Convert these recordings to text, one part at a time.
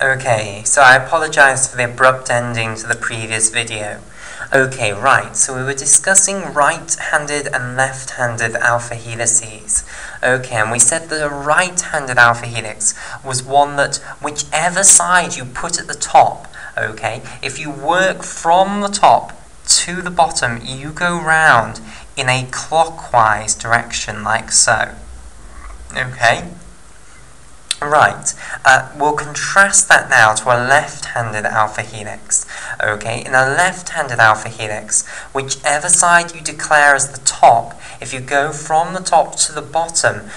Okay, so I apologize for the abrupt ending to the previous video. Okay, right, so we were discussing right-handed and left-handed alpha helices. Okay, and we said that a right-handed alpha helix was one that whichever side you put at the top, okay, if you work from the top to the bottom, you go round in a clockwise direction, like so. Okay? Right, we'll contrast that now to a left-handed alpha helix. Okay, in a left-handed alpha helix, whichever side you declare as the top, if you go from the top to the bottom,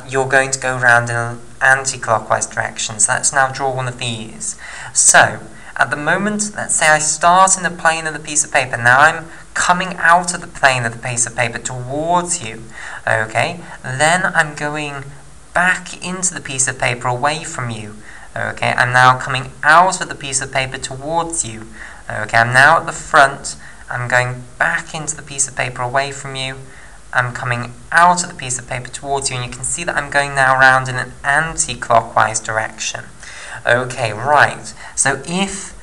you're going to go round in an anti-clockwise direction. So let's now draw one of these. So, at the moment, let's say I start in the plane of the piece of paper. Now I'm coming out of the plane of the piece of paper towards you. Okay, then I'm going back into the piece of paper away from you. Okay, I'm now coming out of the piece of paper towards you. Okay, I'm now at the front. I'm going back into the piece of paper away from you. I'm coming out of the piece of paper towards you, and you can see that I'm going now around in an anti-clockwise direction. Okay, right. So if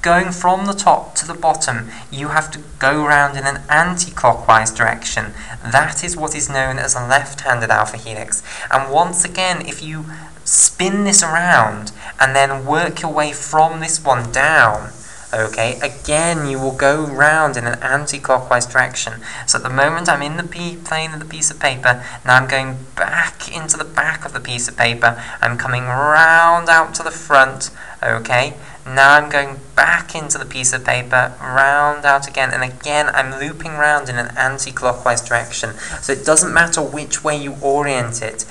going from the top to the bottom, you have to go around in an anti-clockwise direction. That is what is known as a left-handed alpha helix. And once again, if you spin this around and then work your way from this one down, okay, again you will go round in an anti-clockwise direction. So at the moment I'm in the plane of the piece of paper, now I'm going back into the back of the piece of paper, I'm coming round out to the front, okay, now I'm going back into the piece of paper, round out again, and again I'm looping round in an anti-clockwise direction. So it doesn't matter which way you orient it.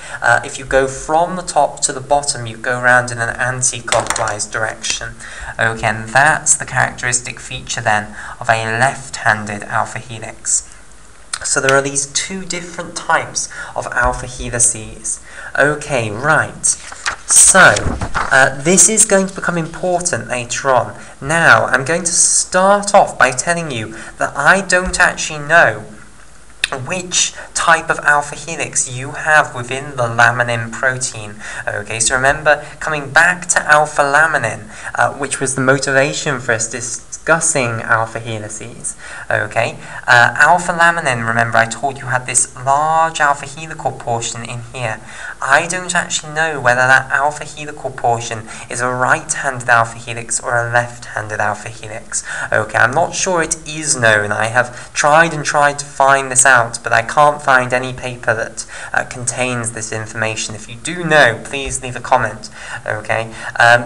If you go from the top to the bottom, you go round in an anti-clockwise direction. Okay, and that's the characteristic feature then of a left-handed alpha helix. So there are these two different types of alpha helices. Okay, right. So, this is going to become important later on. Now, I'm going to start off by telling you that I don't actually know which type of alpha helix you have within the laminin protein. Okay, so remember, coming back to alpha laminin, which was the motivation for us discussing alpha helices. Okay, alpha laminin, remember I told you had this large alpha helical portion in here. I don't actually know whether that alpha helical portion is a right-handed alpha helix or a left-handed alpha helix. Okay, I'm not sure it is known. I have tried to find this out, but I can't find any paper that contains this information. If you do know, please leave a comment. Okay,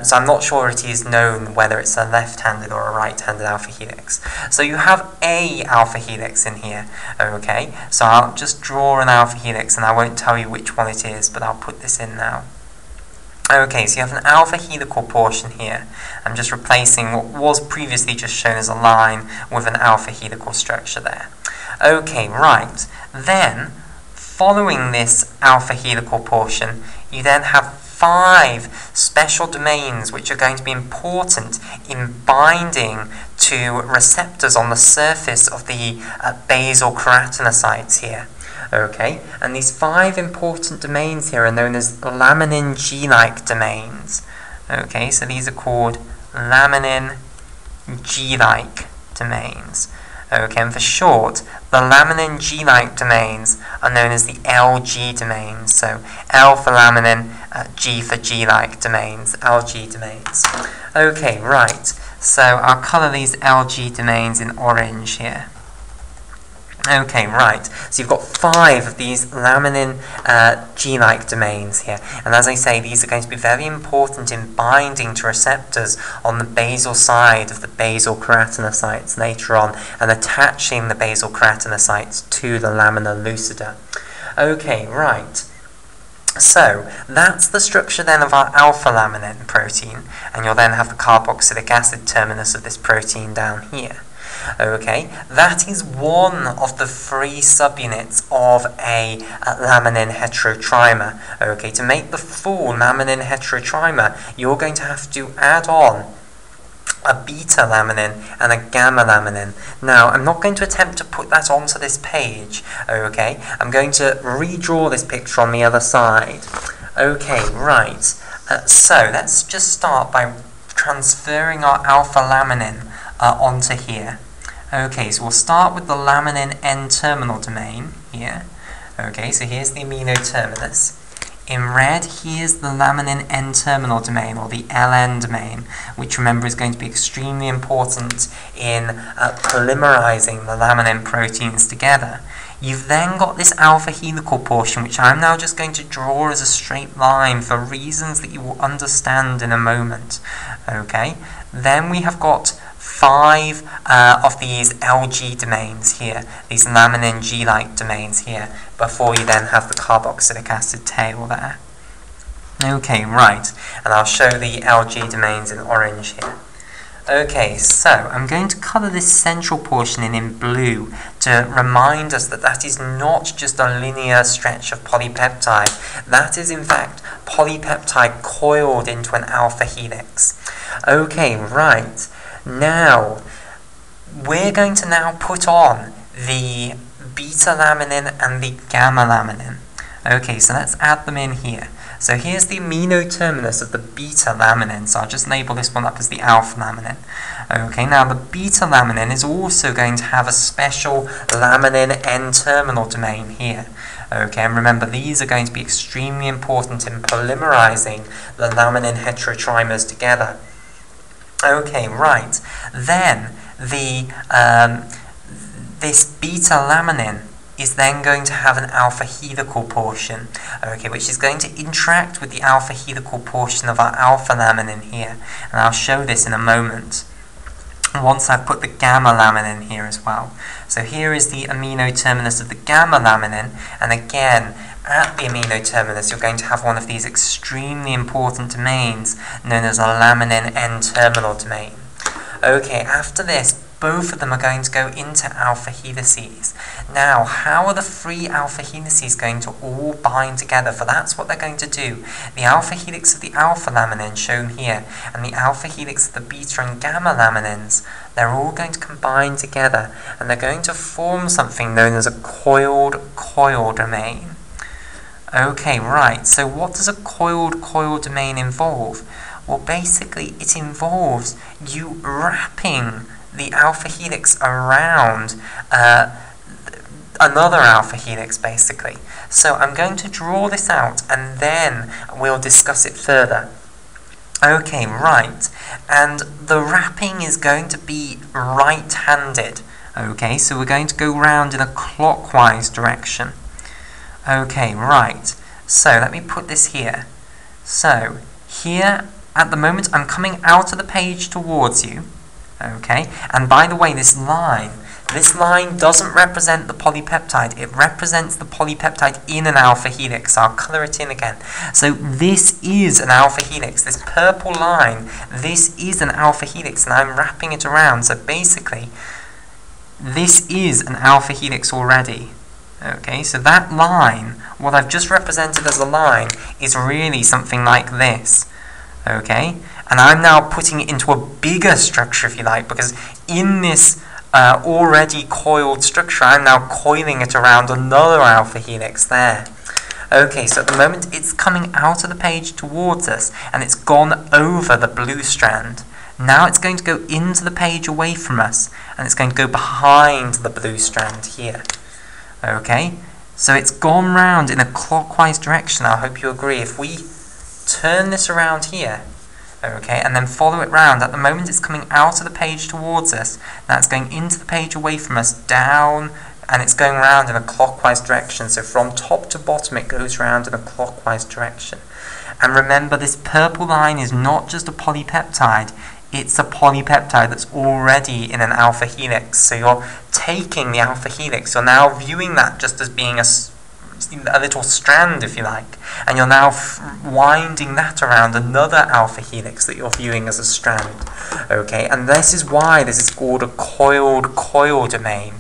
so I'm not sure it is known whether it's a left-handed or a right-handed alpha helix. So you have a alpha helix in here. Okay, so I'll just draw an alpha helix, and I won't tell you which one it is, but I'll put this in now. Okay, so you have an alpha helical portion here. I'm just replacing what was previously just shown as a line with an alpha helical structure there. Okay, right. Then, following this alpha helical portion, you then have 5 special domains which are going to be important in binding to receptors on the surface of the basal keratinocytes here. Okay, and these 5 important domains here are known as laminin G-like domains. Okay, so these are called laminin G-like domains. Okay, and for short, the laminin G-like domains are known as the LG domains. So L for laminin, G for G-like domains, LG domains. Okay, right. So I'll colour these LG domains in orange here. Okay, right, so you've got 5 of these laminin G-like domains here, and as I say, these are going to be very important in binding to receptors on the basal side of the basal keratinocytes later on, and attaching the basal keratinocytes to the lamina lucida. Okay, right. So, that's the structure then of our alpha laminin protein, and you'll then have the carboxylic acid terminus of this protein down here. Okay, that is one of the 3 subunits of a laminin heterotrimer. Okay, to make the full laminin heterotrimer, you're going to have to add on a beta laminin and a gamma laminin. Now, I'm not going to attempt to put that onto this page. Okay, I'm going to redraw this picture on the other side. Okay, right. So let's just start by transferring our alpha laminin onto here. Okay, so we'll start with the laminin N-terminal domain here. Okay, so here's the amino terminus. In red, here's the laminin N-terminal domain, or the LN domain, which remember is going to be extremely important in polymerizing the laminin proteins together. You've then got this alpha helical portion, which I'm now just going to draw as a straight line for reasons that you will understand in a moment. Okay, then we have got 5 of these LG domains here, these laminin G-like domains here, before you then have the carboxylic acid tail there. Okay, right, and I'll show the LG domains in orange here. Okay, so I'm going to colour this central portion in blue to remind us that that is not just a linear stretch of polypeptide. That is in fact polypeptide coiled into an alpha helix. Okay, right. Now, we're going to now put on the beta laminin and the gamma laminin. Okay, so let's add them in here. So here's the amino terminus of the beta laminin, so I'll just label this one up as the alpha laminin. Okay, now the beta laminin is also going to have a special laminin N-terminal domain here. Okay, and remember these are going to be extremely important in polymerizing the laminin heterotrimers together. Okay, right. Then this beta laminin is then going to have an alpha helical portion, okay, which is going to interact with the alpha helical portion of our alpha laminin here, and I'll show this in a moment once I've put the gamma laminin here as well. So here is the amino terminus of the gamma laminin, and again at the amino terminus you're going to have one of these extremely important domains known as a laminin N-terminal domain. Okay, after this both of them are going to go into alpha helices. Now, how are the 3 alpha helices going to all bind together? For that's what they're going to do. The alpha helix of the alpha laminin, shown here, and the alpha helix of the beta and gamma laminins, they're all going to combine together, and they're going to form something known as a coiled coil domain. Okay, right, so what does a coiled coil domain involve? Well, basically, it involves you wrapping the alpha helix around another alpha helix, basically. So I'm going to draw this out and then we'll discuss it further. Okay, right, and the wrapping is going to be right-handed. Okay, so we're going to go round in a clockwise direction. Okay, right, so let me put this here. So here at the moment I'm coming out of the page towards you. Okay, and by the way, this line doesn't represent the polypeptide, it represents the polypeptide in an alpha helix. I'll colour it in again. So this is an alpha helix, this purple line, this is an alpha helix, and I'm wrapping it around, so basically this is an alpha helix already. Okay, so that line, what I've just represented as a line, is really something like this. Okay, and I'm now putting it into a bigger structure, if you like, because in this already coiled structure, I'm now coiling it around another alpha helix there. Okay, so at the moment it's coming out of the page towards us, and it's gone over the blue strand. Now it's going to go into the page away from us, and it's going to go behind the blue strand here. Okay, so it's gone round in a clockwise direction. I hope you agree. If we turn this around here, okay, and then follow it round, at the moment it's coming out of the page towards us, now it's going into the page away from us, down, and it's going round in a clockwise direction. So from top to bottom it goes round in a clockwise direction. And remember, this purple line is not just a polypeptide, it's a polypeptide that's already in an alpha helix. So you're taking the alpha helix, you're now viewing that just as being a little strand, if you like, and you're now winding that around another alpha helix that you're viewing as a strand. Okay, and this is why this is called a coiled coil domain,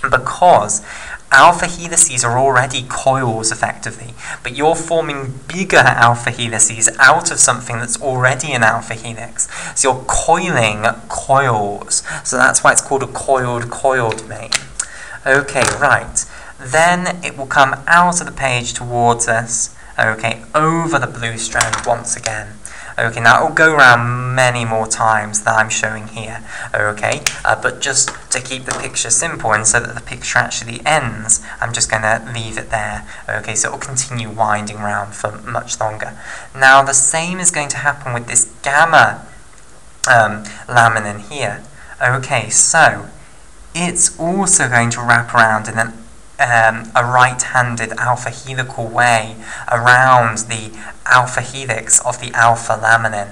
because alpha helices are already coils effectively, but you're forming bigger alpha helices out of something that's already an alpha helix. So you're coiling coils, so that's why it's called a coiled coil domain. Okay, right. Then it will come out of the page towards us, okay, over the blue strand once again. Okay, now it will go around many more times than I'm showing here, okay, but just to keep the picture simple and so that the picture actually ends, I'm just going to leave it there, okay, so it will continue winding around for much longer. Now the same is going to happen with this gamma laminin here, okay, so it's also going to wrap around in a right-handed alpha helical way around the alpha helix of the alpha laminin.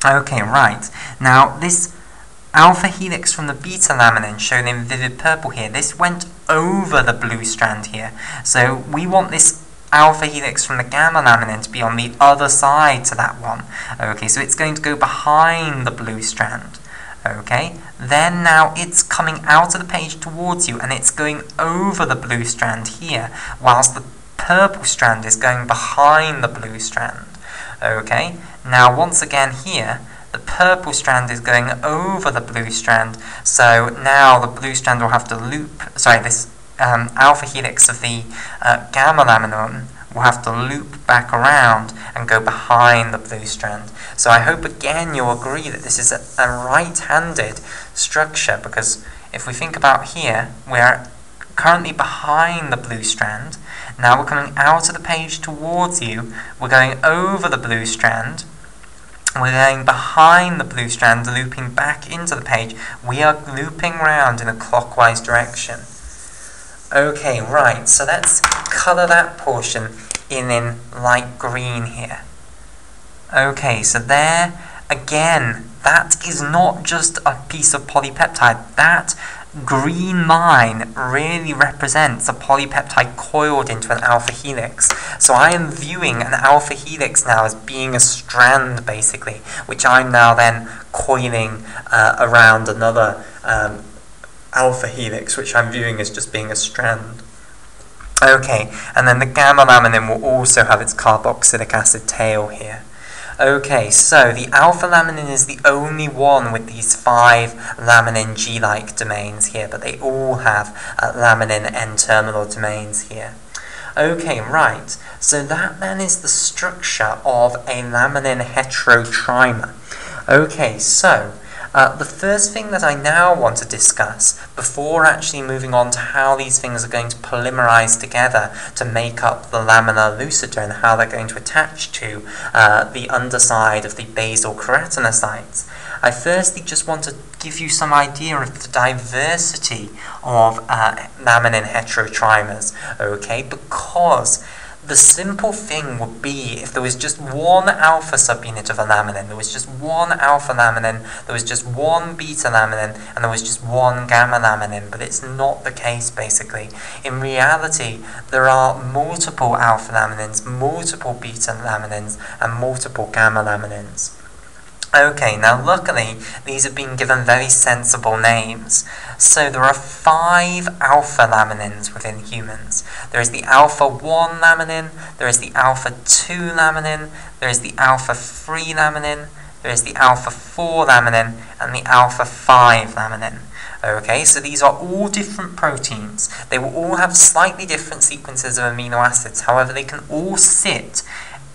Okay, right. Now, this alpha helix from the beta laminin, shown in vivid purple here, this went over the blue strand here. So we want this alpha helix from the gamma laminin to be on the other side to that one. Okay, so it's going to go behind the blue strand. Okay, then now it's coming out of the page towards you and it's going over the blue strand here, whilst the purple strand is going behind the blue strand. Okay, now once again here, the purple strand is going over the blue strand, so now the blue strand will have to loop, this alpha helix of the gamma laminin will have to loop back around and go behind the blue strand. So I hope again you'll agree that this is a right-handed structure, because if we think about here, we're currently behind the blue strand. Now we're coming out of the page towards you, we're going over the blue strand, we're going behind the blue strand, looping back into the page. We are looping around in a clockwise direction. Okay, right, so let's colour that portion in light green here. Okay, so there, again, that is not just a piece of polypeptide. That green line really represents a polypeptide coiled into an alpha helix. So I am viewing an alpha helix now as being a strand, basically, which I'm now then coiling around another alpha helix, which I'm viewing as just being a strand. Okay, and then the gamma laminin will also have its carboxylic acid tail here. Okay, so the alpha laminin is the only one with these 5 laminin G-like domains here, but they all have laminin N-terminal domains here. Okay, right, so that then is the structure of a laminin heterotrimer. Okay, so the first thing that I now want to discuss, before actually moving on to how these things are going to polymerize together to make up the lamina lucida and how they're going to attach to the underside of the basal keratinocytes, I firstly just want to give you some idea of the diversity of laminin heterotrimers, okay, because the simple thing would be if there was just one alpha subunit of a laminin, there was just one alpha laminin, there was just one beta laminin, and there was just one gamma laminin, but it's not the case, basically. In reality, there are multiple alpha laminins, multiple beta laminins, and multiple gamma laminins. Okay, now luckily, these have been given very sensible names. So there are 5 alpha laminins within humans. There is the alpha 1 laminin, there is the alpha 2 laminin, there is the alpha 3 laminin, there is the alpha 4 laminin, and the alpha 5 laminin. Okay, so these are all different proteins. They will all have slightly different sequences of amino acids. However, they can all sit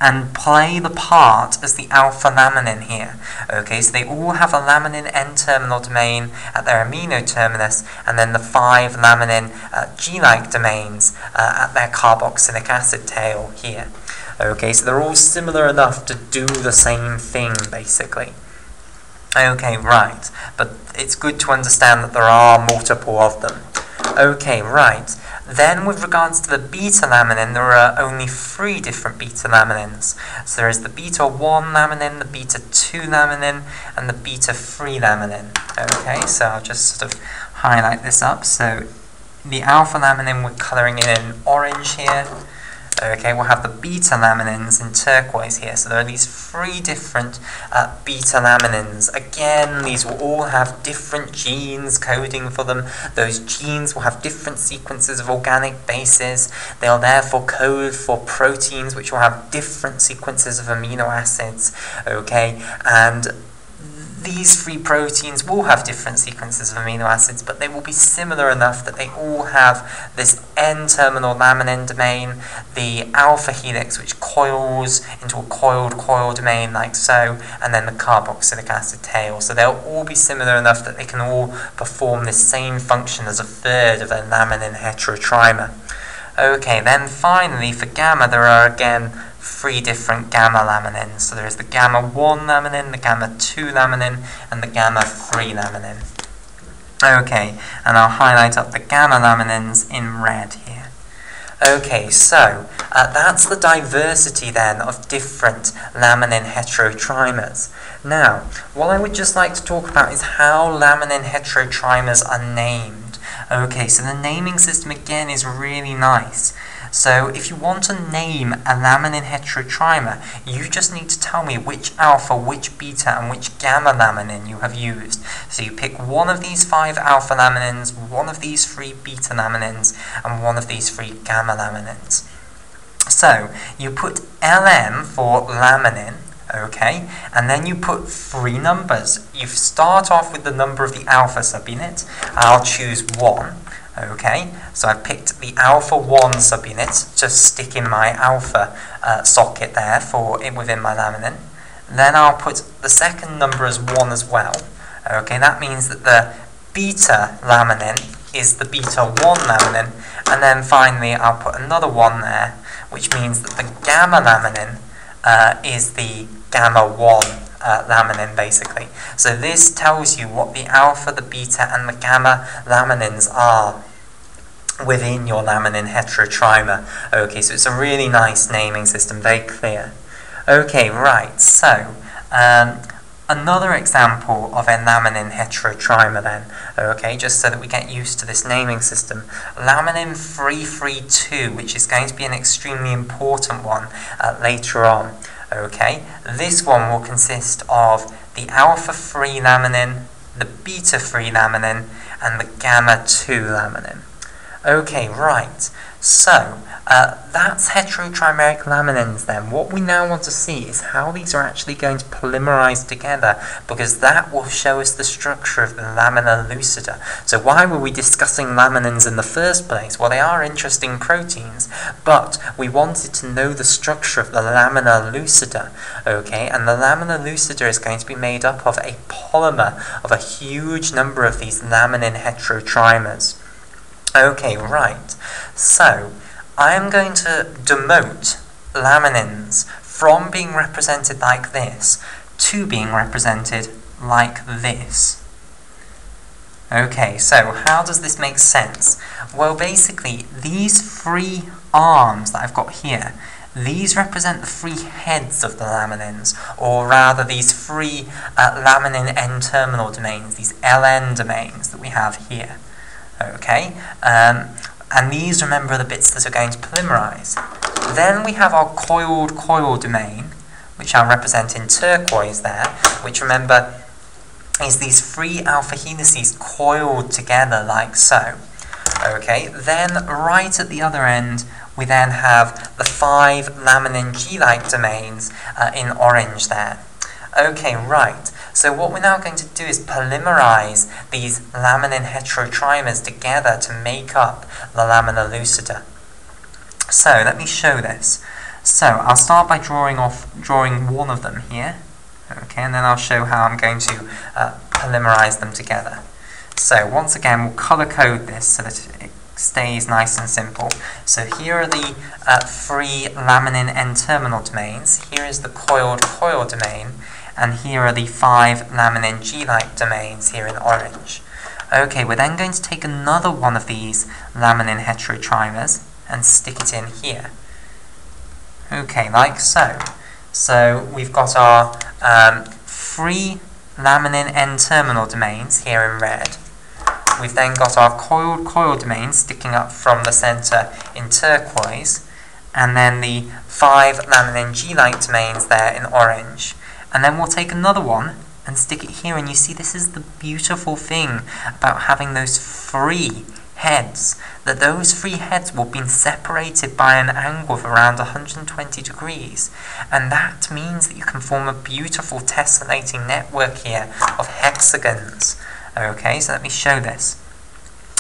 and play the part as the alpha laminin here. Okay, so they all have a laminin N-terminal domain at their amino terminus, and then the 5 laminin G-like domains at their carboxylic acid tail here. Okay, so they're all similar enough to do the same thing, basically. Okay, right, but it's good to understand that there are multiple of them. Okay, right. Then with regards to the beta laminin, there are only 3 different beta laminins. So there is the beta 1 laminin, the beta 2 laminin, and the beta 3 laminin. Okay, so I'll just sort of highlight this up. So the alpha laminin we're colouring in orange here. Okay, we'll have the beta laminins in turquoise here. So there are these 3 different beta laminins. Again, these will all have different genes coding for them. Those genes will have different sequences of organic bases. They'll therefore code for proteins which will have different sequences of amino acids. Okay, and these three proteins will have different sequences of amino acids, but they will be similar enough that they all have this N-terminal laminin domain, the alpha helix, which coils into a coiled coil domain like so, and then the carboxylic acid tail. So they'll all be similar enough that they can all perform this same function as a third of a laminin heterotrimer. Okay, then finally for gamma there are again three different gamma laminins. So there is the gamma 1 laminin, the gamma 2 laminin, and the gamma 3 laminin. Okay, and I'll highlight up the gamma laminins in red here. Okay, so that's the diversity then of different laminin heterotrimers. Now, what I would just like to talk about is how laminin heterotrimers are named. Okay, so the naming system again is really nice. So if you want to name a laminin heterotrimer, you just need to tell me which alpha, which beta, and which gamma laminin you have used. So you pick one of these 5 alpha laminins, one of these 3 beta laminins, and one of these 3 gamma laminins. So you put LM for laminin, okay, and then you put 3 numbers. You start off with the number of the alpha subunit. I'll choose 1. Okay, so I've picked the alpha 1 subunit to stick in my alpha socket there within my laminin. Then I'll put the second number as 1 as well. Okay, that means that the beta laminin is the beta 1 laminin, and then finally I'll put another 1 there, which means that the gamma laminin is the gamma 1 laminin basically. So this tells you what the alpha, the beta, and the gamma laminins are within your laminin heterotrimer. Okay, so it's a really nice naming system, very clear. Okay, right, so another example of a laminin heterotrimer then, okay, just so that we get used to this naming system. Laminin 332, which is going to be an extremely important one later on. Okay, this one will consist of the alpha 3 laminin, the beta 3 laminin, and the gamma 2 laminin. Okay, right, so that's heterotrimeric laminins then. What we now want to see is how these are actually going to polymerize together, because that will show us the structure of the lamina lucida. So why were we discussing laminins in the first place? Well, they are interesting proteins, but we wanted to know the structure of the lamina lucida, okay, and the lamina lucida is going to be made up of a polymer of a huge number of these laminin heterotrimers. Okay, right, so I am going to demote laminins from being represented like this to being represented like this. Okay, so how does this make sense? Well, basically, these 3 arms that I've got here, these represent the 3 heads of the laminins, or rather these 3 laminin N-terminal domains, these LN domains that we have here. Okay, and these, remember, are the bits that are going to polymerize. Then we have our coiled coil domain, which I'll represent in turquoise there, which, remember, is these 3 alpha helices coiled together like so. Okay, then right at the other end, we then have the 5 laminin G-like domains in orange there. Okay, right. So what we're now going to do is polymerize these laminin heterotrimers together to make up the lamina lucida. So let me show this. So I'll start by drawing one of them here. Okay, and then I'll show how I'm going to polymerize them together. So once again, we'll color code this so that it stays nice and simple. So here are the 3 laminin N-terminal domains. Here is the coiled coil domain. And here are the 5 laminin G-like domains here in orange. Okay, we're then going to take another one of these laminin heterotrimers and stick it in here. Okay, like so. So we've got our 3 laminin N-terminal domains here in red. We've then got our coiled coil domain sticking up from the center in turquoise, and then the 5 laminin G-like domains there in orange. And then we'll take another one and stick it here, and you see this is the beautiful thing about having those 3 heads, that those 3 heads will be separated by an angle of around 120 degrees, and that means that you can form a beautiful tessellating network here of hexagons. Okay, so let me show this.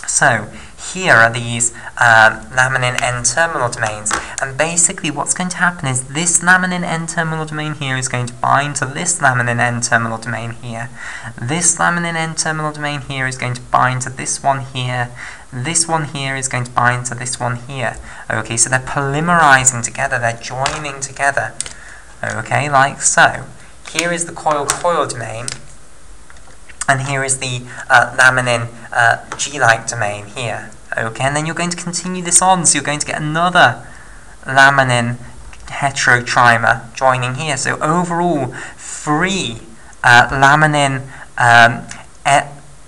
So here are these laminin N-terminal domains, and basically what's going to happen is this laminin N-terminal domain here is going to bind to this laminin N-terminal domain here. This laminin N-terminal domain here is going to bind to this one here. This one here is going to bind to this one here. Okay, so they're polymerizing together, they're joining together. Okay, like so. Here is the coil-coil domain, and here is the laminin G-like domain here. Okay, and then you're going to continue this on, so you're going to get another laminin heterotrimer joining here. So overall, 3 laminin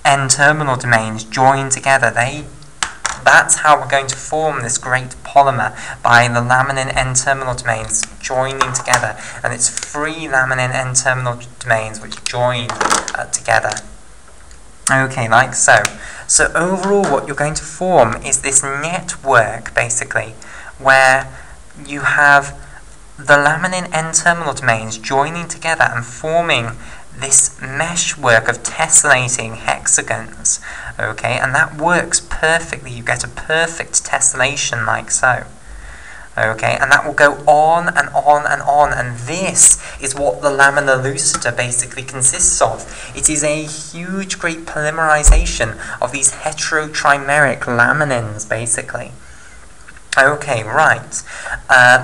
N-terminal domains join together. That's how we're going to form this great polymer, by the laminin N-terminal domains joining together, and it's 3 laminin N-terminal domains which join together. Okay, like so. So overall what you're going to form is this network, basically, where you have the laminin N-terminal domains joining together and forming this meshwork of tessellating hexagons. Okay, and that works perfectly. You get a perfect tessellation like so. Okay, and that will go on and on and on, and this is what the lamina lucida basically consists of. It is a huge, great polymerization of these heterotrimeric laminins, basically. Okay, right.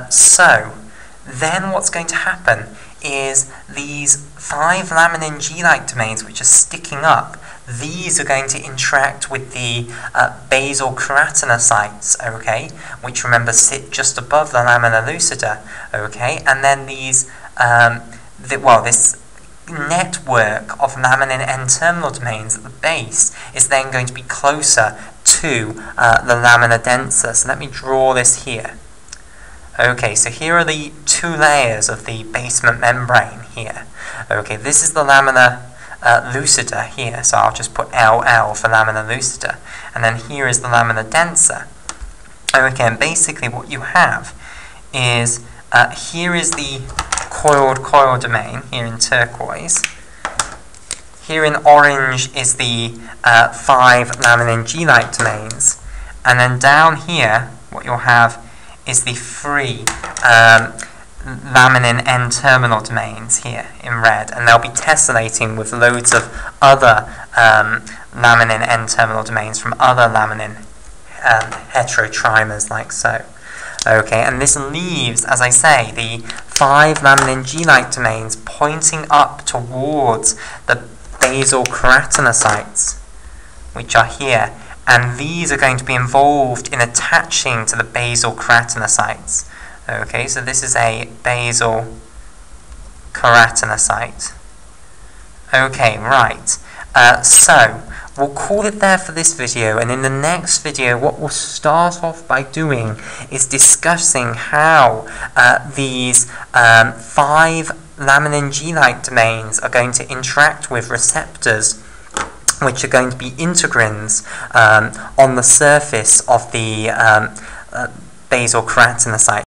So, then what's going to happen is these 5 laminin G-like domains which are sticking up, these are going to interact with the basal keratinocytes, okay, which remember sit just above the lamina lucida, okay, and then these, this network of laminin N-terminal domains at the base is then going to be closer to the lamina densa. So let me draw this here. Okay, so here are the 2 layers of the basement membrane here. Okay, this is the lamina lucida here, so I'll just put LL for lamina lucida, and then here is the lamina densa. Okay, and basically what you have is, here is the coiled coil domain, here in turquoise. Here in orange is the 5 laminin G-like domains, and then down here what you'll have is the 3 laminin N-terminal domains here in red, and they'll be tessellating with loads of other laminin N-terminal domains from other laminin heterotrimers like so. Okay, and this leaves, as I say, the 5 laminin G-like domains pointing up towards the basal keratinocytes, which are here, and these are going to be involved in attaching to the basal keratinocytes. Okay, so this is a basal keratinocyte. Okay, right. So, we'll call it there for this video, and in the next video what we'll start off by doing is discussing how these 5 laminin G-like domains are going to interact with receptors which are going to be integrins on the surface of the basal keratinocyte.